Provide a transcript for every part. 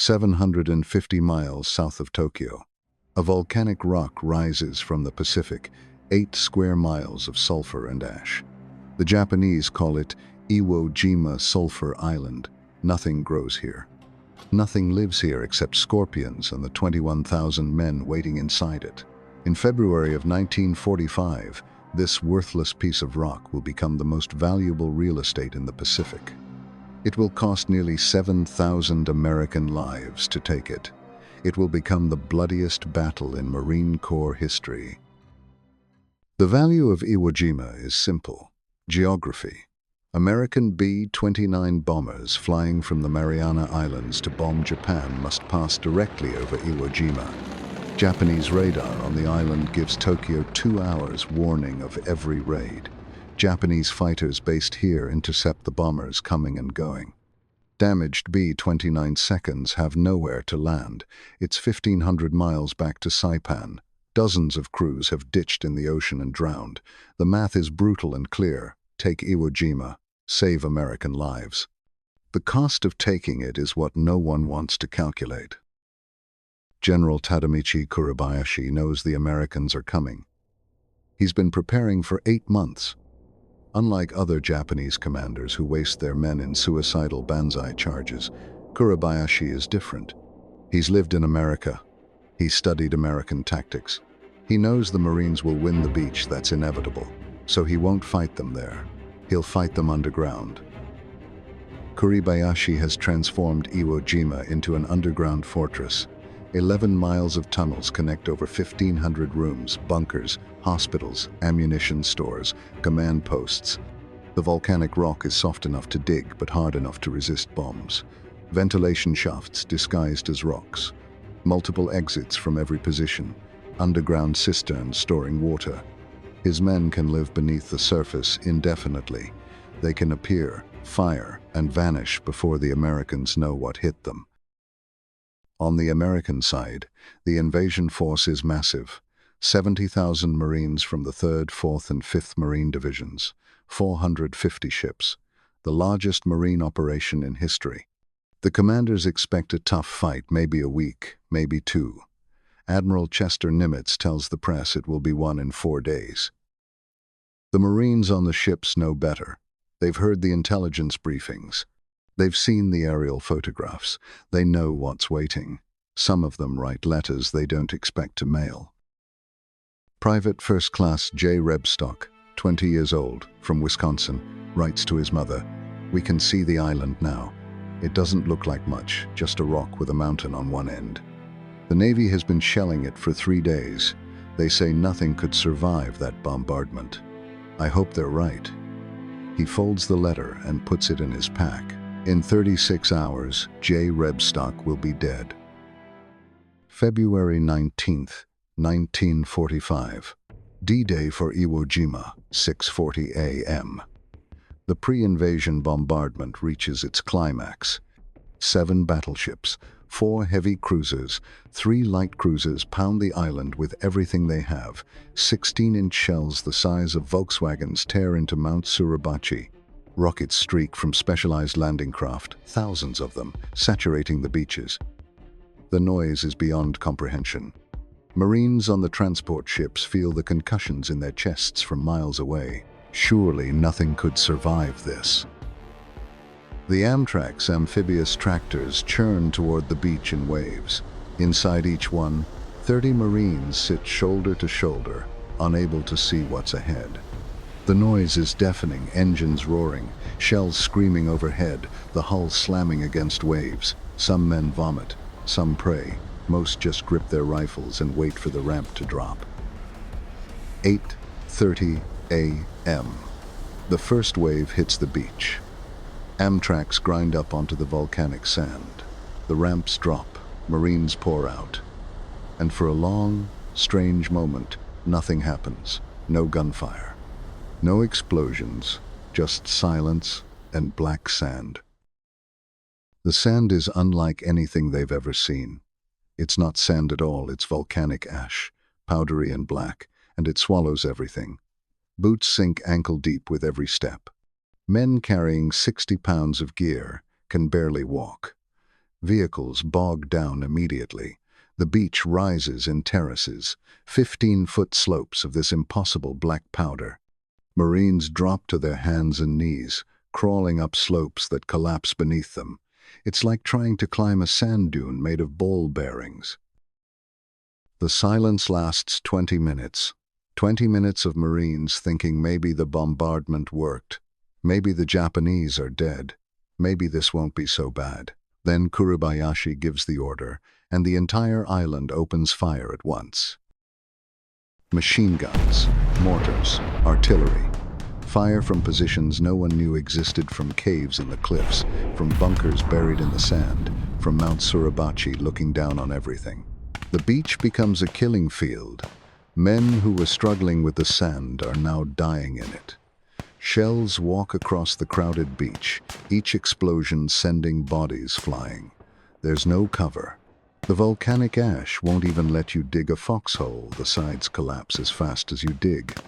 750 miles south of Tokyo. A volcanic rock rises from the Pacific, 8 square miles of sulfur and ash. The Japanese call it Iwo Jima Sulfur Island. Nothing grows here. Nothing lives here except scorpions and the 21,000 men waiting inside it. In February of 1945, this worthless piece of rock will become the most valuable real estate in the Pacific. It will cost nearly 7,000 American lives to take it. It will become the bloodiest battle in Marine Corps history. The value of Iwo Jima is simple: geography. American B-29 bombers flying from the Mariana Islands to bomb Japan must pass directly over Iwo Jima. Japanese radar on the island gives Tokyo 2 hours warning of every raid. Japanese fighters based here intercept the bombers coming and going. Damaged B-29 seconds have nowhere to land. It's 1,500 miles back to Saipan. Dozens of crews have ditched in the ocean and drowned. The math is brutal and clear. Take Iwo Jima. Save American lives. The cost of taking it is what no one wants to calculate. General Kuribayashi knows the Americans are coming. He's been preparing for 8 months. Unlike other Japanese commanders who waste their men in suicidal banzai charges, Kuribayashi is different. He's lived in America. He's studied American tactics. He knows the Marines will win the beach, that's inevitable. So he won't fight them there. He'll fight them underground. Kuribayashi has transformed Iwo Jima into an underground fortress. 11 miles of tunnels connect over 1,500 rooms, bunkers, hospitals, ammunition stores, command posts. The volcanic rock is soft enough to dig, but hard enough to resist bombs. Ventilation shafts disguised as rocks. Multiple exits from every position. Underground cisterns storing water. His men can live beneath the surface indefinitely. They can appear, fire, and vanish before the Americans know what hit them. On the American side, the invasion force is massive. 70,000 Marines from the 3rd, 4th, and 5th Marine Divisions. 450 ships. The largest Marine operation in history. The commanders expect a tough fight, maybe a week, maybe 2. Admiral Chester Nimitz tells the press it will be won in 4 days. The Marines on the ships know better. They've heard the intelligence briefings. They've seen the aerial photographs. They know what's waiting. Some of them write letters they don't expect to mail. Private First Class J. Rebstock, 20 years old, from Wisconsin, writes to his mother, "We can see the island now. It doesn't look like much, just a rock with a mountain on one end. The Navy has been shelling it for 3 days. They say nothing could survive that bombardment. I hope they're right." He folds the letter and puts it in his pack. In 36 hours, J. Rebstock will be dead. February 19th, 1945. D-Day for Iwo Jima, 6:40 a.m. The pre-invasion bombardment reaches its climax. 7 battleships, 4 heavy cruisers, 3 light cruisers pound the island with everything they have. 16-inch shells the size of Volkswagens tear into Mount Suribachi. Rockets streak from specialized landing craft, thousands of them, saturating the beaches. The noise is beyond comprehension. Marines on the transport ships feel the concussions in their chests from miles away. Surely nothing could survive this. The Amtrak's amphibious tractors churn toward the beach in waves. Inside each one, 30 Marines sit shoulder to shoulder, unable to see what's ahead. The noise is deafening, engines roaring, shells screaming overhead, the hull slamming against waves. Some men vomit, some pray, most just grip their rifles and wait for the ramp to drop. 8:30 a.m. The first wave hits the beach. Amtraks grind up onto the volcanic sand. The ramps drop, Marines pour out. And for a long, strange moment, nothing happens. No gunfire. No explosions, just silence and black sand. The sand is unlike anything they've ever seen. It's not sand at all, it's volcanic ash, powdery and black, and it swallows everything. Boots sink ankle deep with every step. Men carrying 60 pounds of gear can barely walk. Vehicles bog down immediately. The beach rises in terraces, 15-foot slopes of this impossible black powder. Marines drop to their hands and knees, crawling up slopes that collapse beneath them. It's like trying to climb a sand dune made of ball bearings. The silence lasts 20 minutes. 20 minutes of Marines thinking maybe the bombardment worked. Maybe the Japanese are dead. Maybe this won't be so bad. Then Kuribayashi gives the order, and the entire island opens fire at once. Machine guns, mortars, artillery. Fire from positions no one knew existed, from caves in the cliffs, from bunkers buried in the sand, from Mount Suribachi looking down on everything. The beach becomes a killing field. Men who were struggling with the sand are now dying in it. Shells walk across the crowded beach, each explosion sending bodies flying. There's no cover. The volcanic ash won't even let you dig a foxhole. The sides collapse as fast as you dig.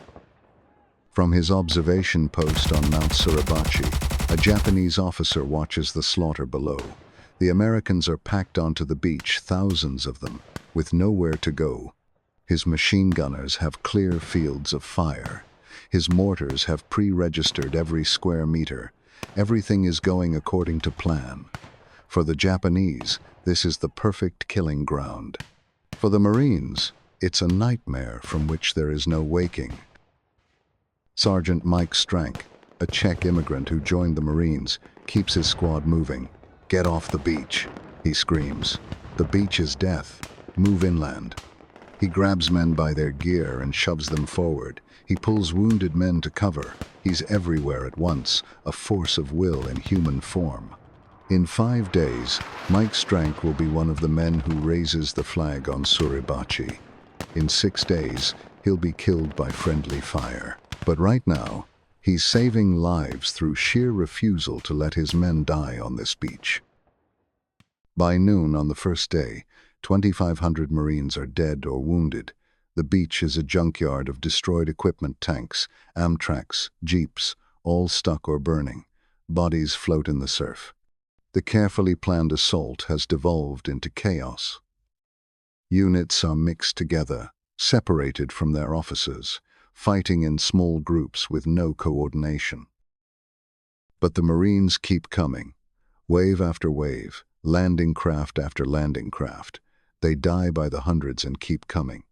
From his observation post on Mount Suribachi, a Japanese officer watches the slaughter below. The Americans are packed onto the beach, thousands of them, with nowhere to go. His machine gunners have clear fields of fire. His mortars have pre-registered every square meter. Everything is going according to plan. For the Japanese, this is the perfect killing ground. For the Marines, it's a nightmare from which there is no waking. Sergeant Mike Strank, a Czech immigrant who joined the Marines, keeps his squad moving. "Get off the beach," he screams. "The beach is death. Move inland." He grabs men by their gear and shoves them forward. He pulls wounded men to cover. He's everywhere at once, a force of will in human form. In 5 days, Mike Strank will be one of the men who raises the flag on Suribachi. In 6 days, he'll be killed by friendly fire. But right now, he's saving lives through sheer refusal to let his men die on this beach. By noon on the first day, 2,500 Marines are dead or wounded. The beach is a junkyard of destroyed equipment, tanks, Amtraks, jeeps, all stuck or burning. Bodies float in the surf. The carefully planned assault has devolved into chaos. Units are mixed together, separated from their officers, fighting in small groups with no coordination. But the Marines keep coming, wave after wave, landing craft after landing craft. They die by the hundreds and keep coming.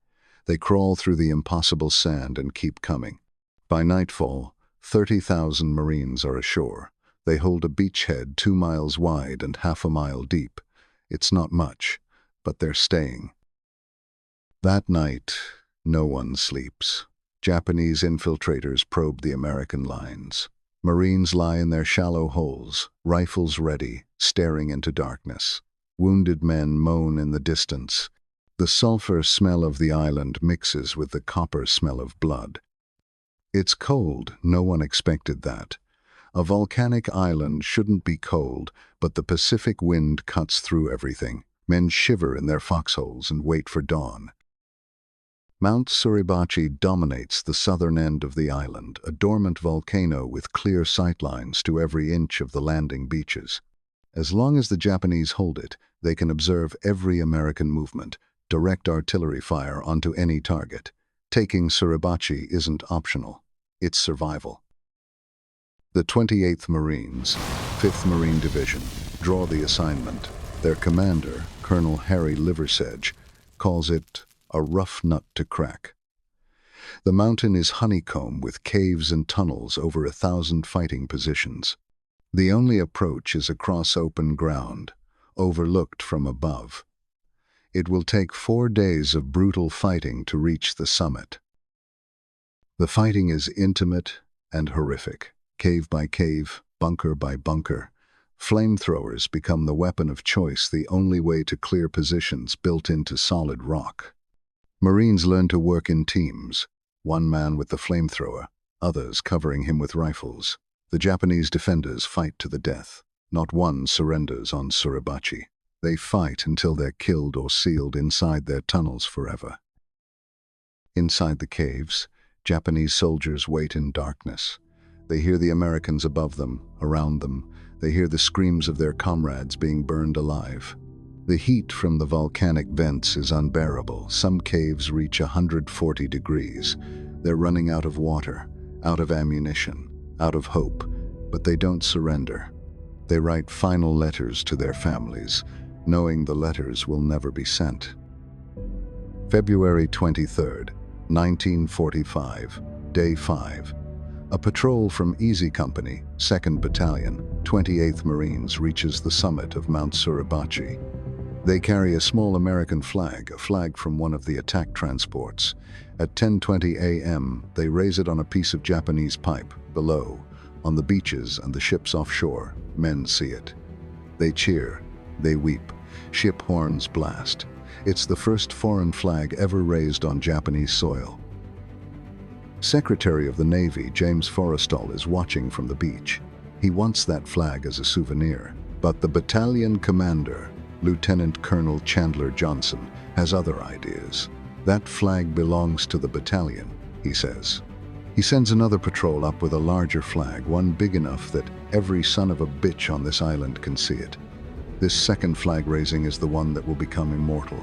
They crawl through the impossible sand and keep coming. By nightfall, 30,000 Marines are ashore. They hold a beachhead 2 miles wide and half a mile deep. It's not much, but they're staying. That night, no one sleeps. Japanese infiltrators probe the American lines. Marines lie in their shallow holes, rifles ready, staring into darkness. Wounded men moan in the distance. The sulfur smell of the island mixes with the copper smell of blood. It's cold. No one expected that. A volcanic island shouldn't be cold, but the Pacific wind cuts through everything. Men shiver in their foxholes and wait for dawn. Mount Suribachi dominates the southern end of the island, a dormant volcano with clear sightlines to every inch of the landing beaches. As long as the Japanese hold it, they can observe every American movement, direct artillery fire onto any target. Taking Suribachi isn't optional. It's survival. The 28th Marines, 5th Marine Division, draw the assignment. Their commander, Colonel Harry Liversedge, calls it a rough nut to crack. The mountain is honeycomb with caves and tunnels over 1,000 fighting positions. The only approach is across open ground, overlooked from above. It will take 4 days of brutal fighting to reach the summit. The fighting is intimate and horrific. Cave by cave, bunker by bunker. Flamethrowers become the weapon of choice, the only way to clear positions built into solid rock. Marines learn to work in teams, one man with the flamethrower, others covering him with rifles. The Japanese defenders fight to the death. Not one surrenders on Suribachi. They fight until they're killed or sealed inside their tunnels forever. Inside the caves, Japanese soldiers wait in darkness. They hear the Americans above them, around them. They hear the screams of their comrades being burned alive. The heat from the volcanic vents is unbearable. Some caves reach 140 degrees. They're running out of water, out of ammunition, out of hope, but they don't surrender. They write final letters to their families, knowing the letters will never be sent. February 23rd, 1945, Day 5. A patrol from Easy Company, 2nd Battalion, 28th Marines reaches the summit of Mount Suribachi. They carry a small American flag, a flag from one of the attack transports. At 10:20 a.m., they raise it on a piece of Japanese pipe. Below, on the beaches and the ships offshore, men see it. They cheer, they weep. Ship horns blast. It's the first foreign flag ever raised on Japanese soil. Secretary of the Navy James Forrestal is watching from the beach. He wants that flag as a souvenir. But the battalion commander, Lieutenant Colonel Chandler Johnson, has other ideas. That flag belongs to the battalion, he says. He sends another patrol up with a larger flag, one big enough that every son of a bitch on this island can see it. This second flag raising is the one that will become immortal.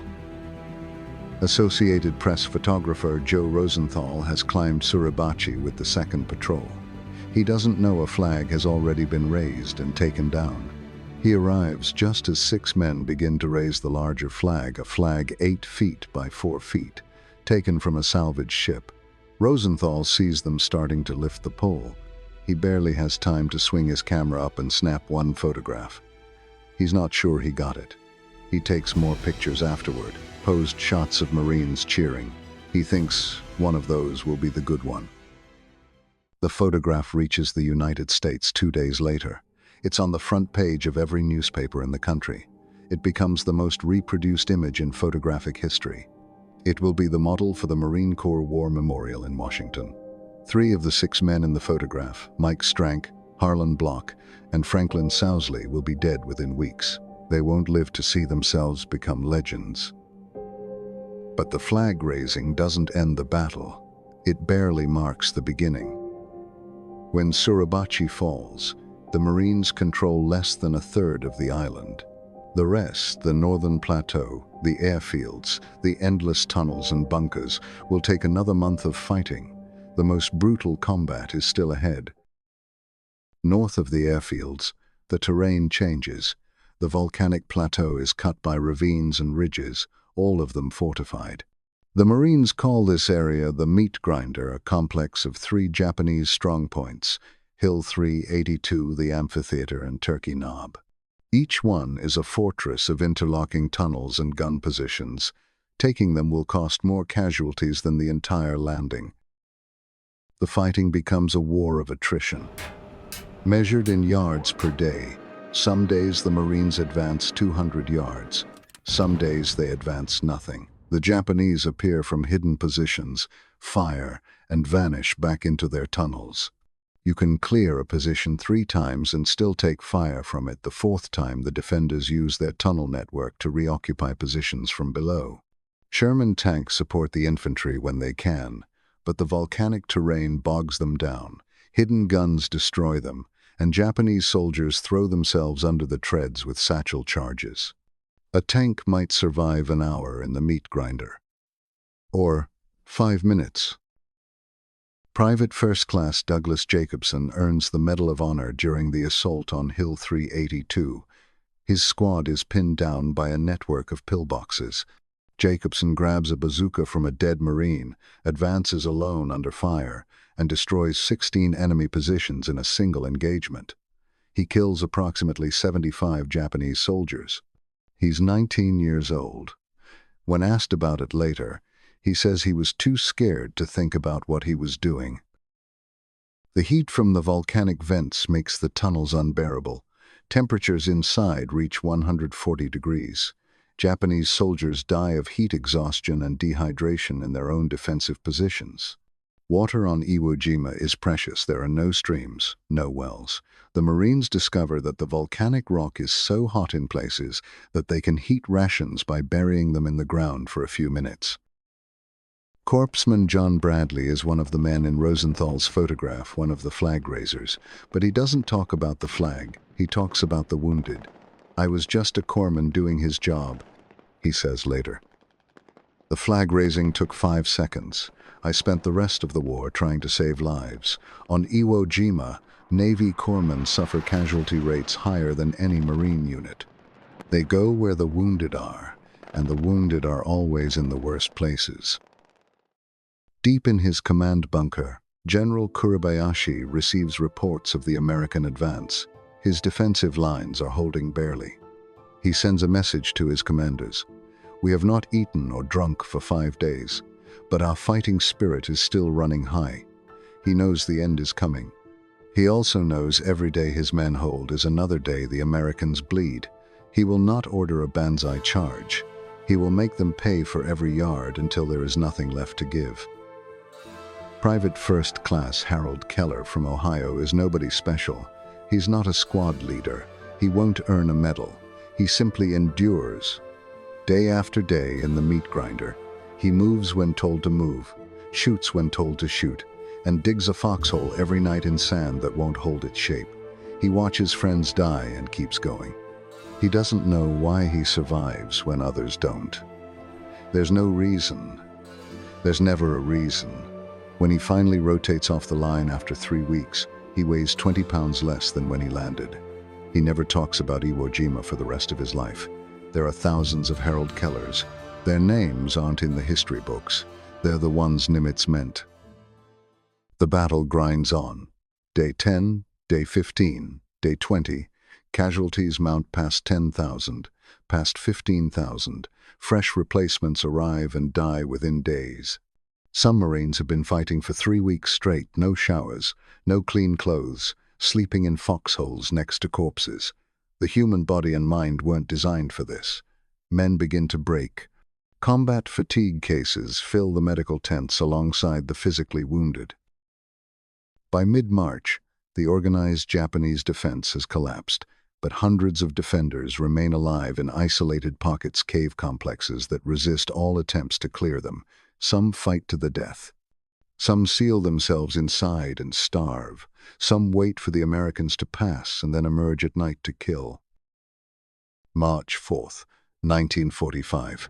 Associated Press photographer Joe Rosenthal has climbed Suribachi with the 2nd Patrol. He doesn't know a flag has already been raised and taken down. He arrives just as 6 men begin to raise the larger flag, a flag 8 feet by 4 feet, taken from a salvage ship. Rosenthal sees them starting to lift the pole. He barely has time to swing his camera up and snap one photograph. He's not sure he got it. He takes more pictures afterward, posed shots of Marines cheering. He thinks one of those will be the good one. The photograph reaches the United States 2 days later. It's on the front page of every newspaper in the country. It becomes the most reproduced image in photographic history. It will be the model for the Marine Corps War Memorial in Washington. 3 of the 6 men in the photograph, Mike Strank, Harlan Block, and Franklin Sousley, will be dead within weeks. They won't live to see themselves become legends. But the flag raising doesn't end the battle. It barely marks the beginning. When Suribachi falls, the Marines control less than a third of the island. The rest, the northern plateau, the airfields, the endless tunnels and bunkers, will take another month of fighting. The most brutal combat is still ahead. North of the airfields, the terrain changes. The volcanic plateau is cut by ravines and ridges, all of them fortified. The Marines call this area the Meat Grinder, a complex of 3 Japanese strongpoints, Hill 382, the amphitheater, and Turkey Knob. Each one is a fortress of interlocking tunnels and gun positions. Taking them will cost more casualties than the entire landing. The fighting becomes a war of attrition. Measured in yards per day, some days the Marines advance 200 yards. Some days they advance nothing. The Japanese appear from hidden positions, fire, and vanish back into their tunnels. You can clear a position 3 times and still take fire from it. The 4th time, the defenders use their tunnel network to reoccupy positions from below. Sherman tanks support the infantry when they can, but the volcanic terrain bogs them down. Hidden guns destroy them, and Japanese soldiers throw themselves under the treads with satchel charges. A tank might survive an hour in the Meat Grinder, or 5 minutes. Private First Class Douglas Jacobson earns the Medal of Honor during the assault on Hill 382. His squad is pinned down by a network of pillboxes. Jacobson grabs a bazooka from a dead Marine, advances alone under fire, and destroys 16 enemy positions in a single engagement. He kills approximately 75 Japanese soldiers. He's 19 years old. When asked about it later, he says he was too scared to think about what he was doing. The heat from the volcanic vents makes the tunnels unbearable. Temperatures inside reach 140 degrees. Japanese soldiers die of heat exhaustion and dehydration in their own defensive positions. Water on Iwo Jima is precious. There are no streams, no wells. The Marines discover that the volcanic rock is so hot in places that they can heat rations by burying them in the ground for a few minutes. Corpsman John Bradley is one of the men in Rosenthal's photograph, one of the flag raisers, but he doesn't talk about the flag, he talks about the wounded. "I was just a corpsman doing his job," he says later. The flag raising took 5 seconds. "I spent the rest of the war trying to save lives. On Iwo Jima, Navy corpsmen suffer casualty rates higher than any Marine unit. They go where the wounded are, and the wounded are always in the worst places." Deep in his command bunker, General Kuribayashi receives reports of the American advance. His defensive lines are holding barely. He sends a message to his commanders. "We have not eaten or drunk for 5 days, but our fighting spirit is still running high." He knows the end is coming. He also knows every day his men hold is another day the Americans bleed. He will not order a banzai charge. He will make them pay for every yard until there is nothing left to give. Private First Class Harold Keller from Ohio is nobody special. He's not a squad leader. He won't earn a medal. He simply endures. Day after day in the meat grinder, he moves when told to move, shoots when told to shoot, and digs a foxhole every night in sand that won't hold its shape. He watches friends die and keeps going. He doesn't know why he survives when others don't. There's no reason. There's never a reason. When he finally rotates off the line after 3 weeks, he weighs 20 pounds less than when he landed. He never talks about Iwo Jima for the rest of his life. There are thousands of Harold Kellers. Their names aren't in the history books. They're the ones Nimitz meant. The battle grinds on. Day 10, Day 15, Day 20. Casualties mount past 10,000, past 15,000. Fresh replacements arrive and die within days. Some Marines have been fighting for 3 weeks straight, no showers, no clean clothes, sleeping in foxholes next to corpses. The human body and mind weren't designed for this. Men begin to break. Combat fatigue cases fill the medical tents alongside the physically wounded. By mid-March, the organized Japanese defense has collapsed, but hundreds of defenders remain alive in isolated pockets, cave complexes that resist all attempts to clear them. Some fight to the death. Some seal themselves inside and starve. Some wait for the Americans to pass and then emerge at night to kill. March 4th, 1945.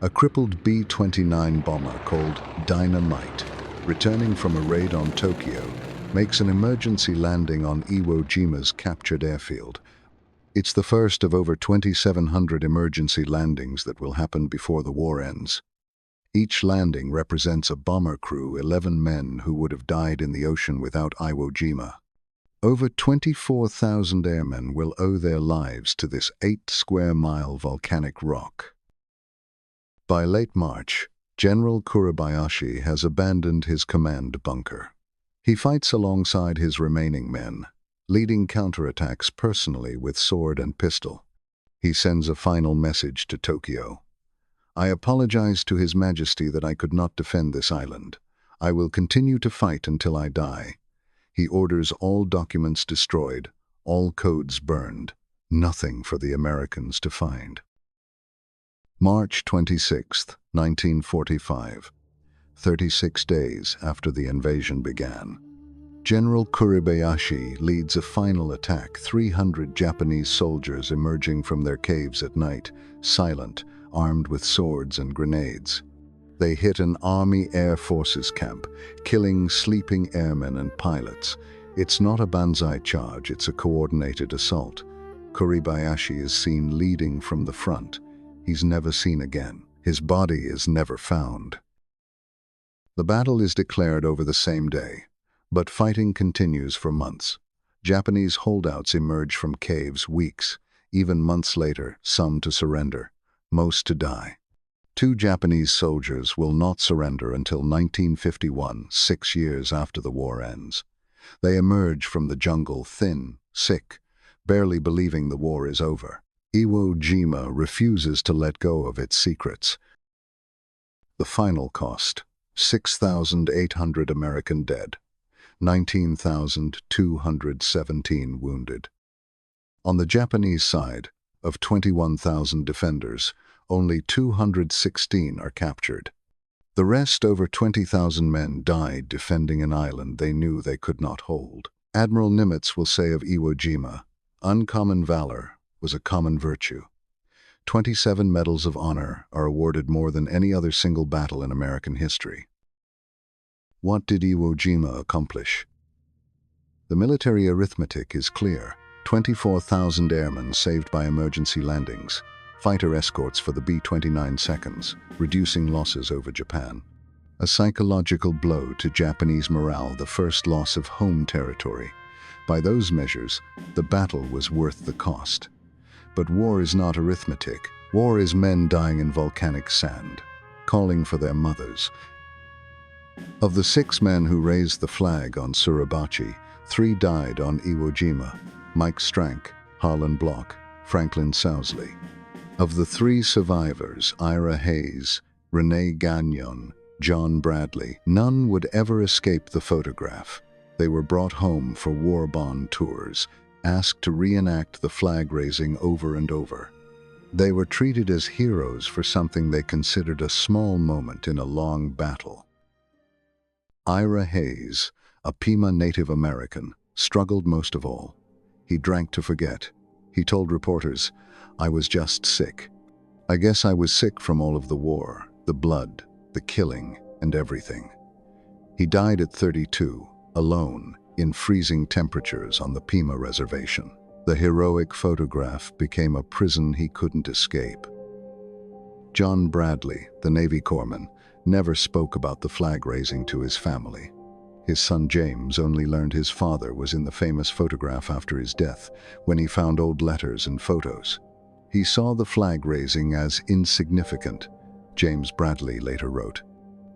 A crippled B-29 bomber called Dynamite, returning from a raid on Tokyo, makes an emergency landing on Iwo Jima's captured airfield. It's the first of over 2,700 emergency landings that will happen before the war ends. Each landing represents a bomber crew, 11 men who would have died in the ocean without Iwo Jima. Over 24,000 airmen will owe their lives to this 8-square-mile volcanic rock. By late March, General Kuribayashi has abandoned his command bunker. He fights alongside his remaining men, leading counterattacks personally with sword and pistol. He sends a final message to Tokyo. "I apologize to His Majesty that I could not defend this island. I will continue to fight until I die." He orders all documents destroyed, all codes burned, nothing for the Americans to find. March 26, 1945. 36 days after the invasion began. General Kuribayashi leads a final attack, 300 Japanese soldiers emerging from their caves at night, silent, armed with swords and grenades. They hit an Army Air Forces camp, killing sleeping airmen and pilots. It's not a banzai charge, it's a coordinated assault. Kuribayashi is seen leading from the front. He's never seen again. His body is never found. The battle is declared over the same day, but fighting continues for months. Japanese holdouts emerge from caves weeks, even months later, some to surrender, most to die. 2 Japanese soldiers will not surrender until 1951, 6 years after the war ends. They emerge from the jungle thin, sick, barely believing the war is over. Iwo Jima refuses to let go of its secrets. The final cost: 6,800 American dead, 19,217 wounded. On the Japanese side, of 21,000 defenders, only 216 are captured. The rest, over 20,000 men, died defending an island they knew they could not hold. Admiral Nimitz will say of Iwo Jima, "Uncommon valor was a common virtue." 27 medals of honor are awarded, more than any other single battle in American history. What did Iwo Jima accomplish? The military arithmetic is clear. 24,000 airmen saved by emergency landings, fighter escorts for the B-29 seconds, reducing losses over Japan. A psychological blow to Japanese morale, the first loss of home territory. By those measures, the battle was worth the cost. But war is not arithmetic. War is men dying in volcanic sand, calling for their mothers. Of the 6 men who raised the flag on Suribachi, 3 died on Iwo Jima: Mike Strank, Harlan Block, Franklin Sousley. Of the 3 survivors, Ira Hayes, Renee Gagnon, John Bradley, none would ever escape the photograph. They were brought home for war bond tours, asked to reenact the flag raising over and over. They were treated as heroes for something they considered a small moment in a long battle. Ira Hayes, a Pima Native American, struggled most of all. He drank to forget. He told reporters, "I was just sick. I guess I was sick from all of the war, the blood, the killing, and everything." He died at 32, alone, in freezing temperatures on the Pima reservation. The heroic photograph became a prison he couldn't escape. John Bradley, the Navy corpsman, never spoke about the flag raising to his family. His son James only learned his father was in the famous photograph after his death, when he found old letters and photos. He saw the flag raising as insignificant, James Bradley later wrote.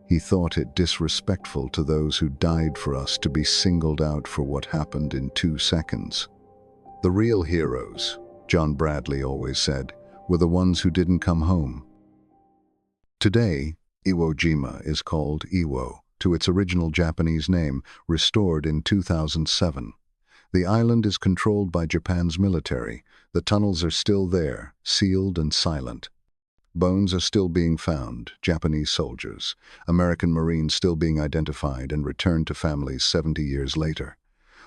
He thought it disrespectful to those who died for us to be singled out for what happened in 2 seconds. The real heroes, John Bradley always said, were the ones who didn't come home. Today, Iwo Jima is called Iwo, to its original Japanese name, restored in 2007. The island is controlled by Japan's military. The tunnels are still there, sealed and silent. Bones are still being found, Japanese soldiers, American Marines still being identified and returned to families 70 years later.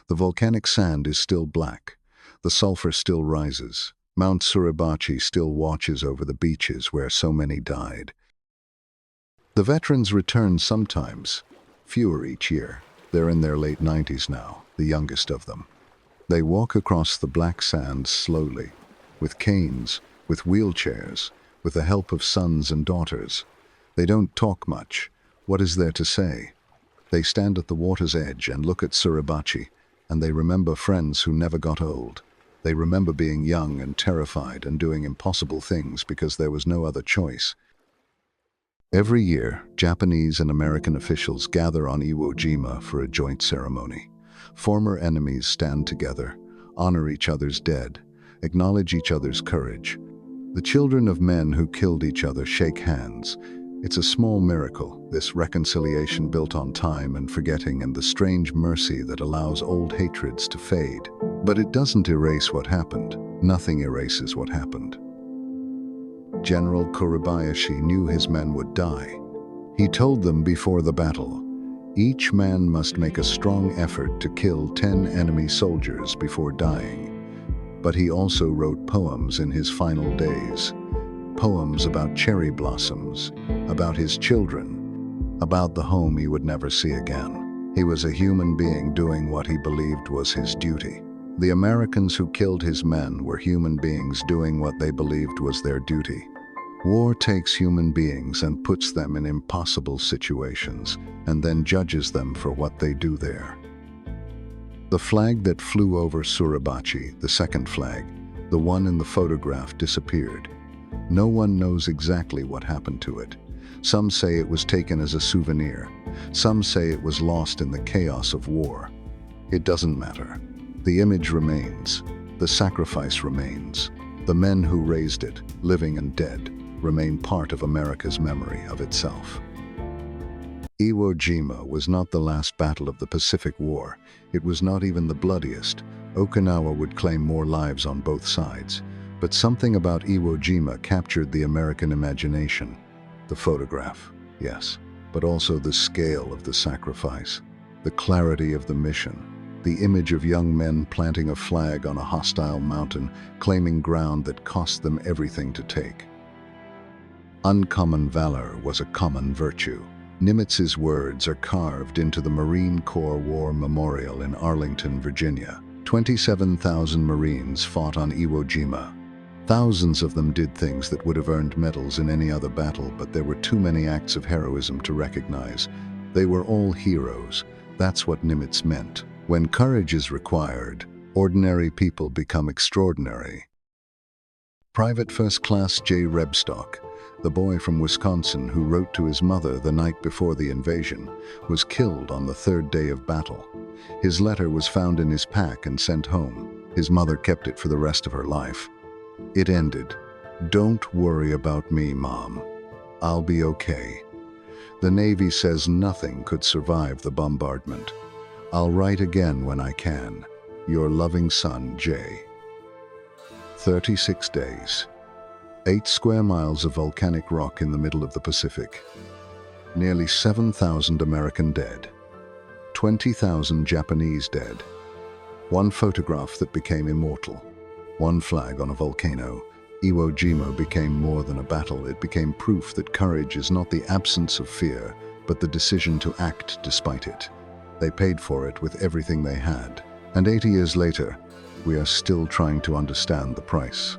The volcanic sand is still black. The sulfur still rises. Mount Suribachi still watches over the beaches where so many died. The veterans return sometimes, fewer each year. They're in their late 90s now, the youngest of them. They walk across the black sand slowly, with canes, with wheelchairs, with the help of sons and daughters. They don't talk much. What is there to say? They stand at the water's edge and look at Suribachi, and they remember friends who never got old. They remember being young and terrified and doing impossible things because there was no other choice. Every year, Japanese and American officials gather on Iwo Jima for a joint ceremony. Former enemies stand together, honor each other's dead, acknowledge each other's courage. The children of men who killed each other shake hands. It's a small miracle, this reconciliation built on time and forgetting and the strange mercy that allows old hatreds to fade. But it doesn't erase what happened. Nothing erases what happened. General Kuribayashi knew his men would die. He told them before the battle, each man must make a strong effort to kill 10 enemy soldiers before dying. But he also wrote poems in his final days. Poems about cherry blossoms, about his children, about the home he would never see again. He was a human being doing what he believed was his duty. The Americans who killed his men were human beings doing what they believed was their duty. War takes human beings and puts them in impossible situations, and then judges them for what they do there. The flag that flew over Suribachi, the second flag, the one in the photograph, disappeared. No one knows exactly what happened to it. Some say it was taken as a souvenir. Some say it was lost in the chaos of war. It doesn't matter. The image remains. The sacrifice remains. The men who raised it, living and dead, remain part of America's memory of itself. Iwo Jima was not the last battle of the Pacific War. It was not even the bloodiest. Okinawa would claim more lives on both sides. But something about Iwo Jima captured the American imagination. The photograph, yes. but also the scale of the sacrifice, the clarity of the mission, the image of young men planting a flag on a hostile mountain, claiming ground that cost them everything to take. Uncommon valor was a common virtue. Nimitz's words are carved into the Marine Corps War Memorial in Arlington, Virginia. 27,000 Marines fought on Iwo Jima. Thousands of them did things that would have earned medals in any other battle, but there were too many acts of heroism to recognize. They were all heroes. That's what Nimitz meant. When courage is required, ordinary people become extraordinary. Private First Class J. Rebstock, the boy from Wisconsin who wrote to his mother the night before the invasion, was killed on the third day of battle. His letter was found in his pack and sent home. His mother kept it for the rest of her life. It ended, "Don't worry about me, Mom. I'll be okay. The Navy says nothing could survive the bombardment. I'll write again when I can. Your loving son, Jay." 36 days. 8 square miles of volcanic rock in the middle of the Pacific. Nearly 7,000 American dead. 20,000 Japanese dead. One photograph that became immortal. One flag on a volcano. Iwo Jima became more than a battle. It became proof that courage is not the absence of fear, but the decision to act despite it. They paid for it with everything they had. And 80 years later, we are still trying to understand the price.